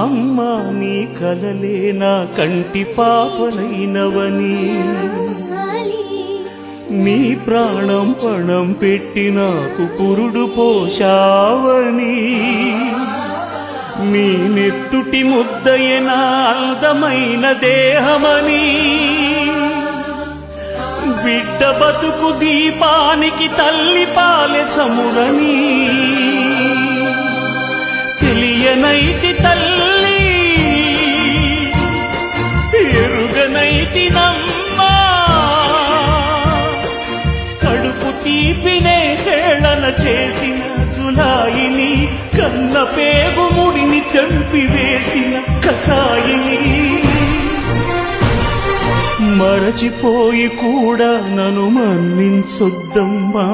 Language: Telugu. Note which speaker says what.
Speaker 1: అమ్మా నీ కలలే నా కంటి పాపనైనవని, నీ ప్రాణం పణం పెట్టి నాకు పురుడు పోశావని, నీ నెత్తుటి ముద్దయే నా అందమైన దేహమని, బిడ్డ బతుకు దీపానికి తల్లి పాలె చమురని తెలియనైతి తల్లి, ఎరుగనైతి నమ్మా, కడుపు తీపినే హేళన చేసిన జులాయిని, కన్న పేగు ముడిని తెంపివేసిన కసాయిని, మరచిపోయి కూడా నన్ను మన్నించొద్దమ్మా.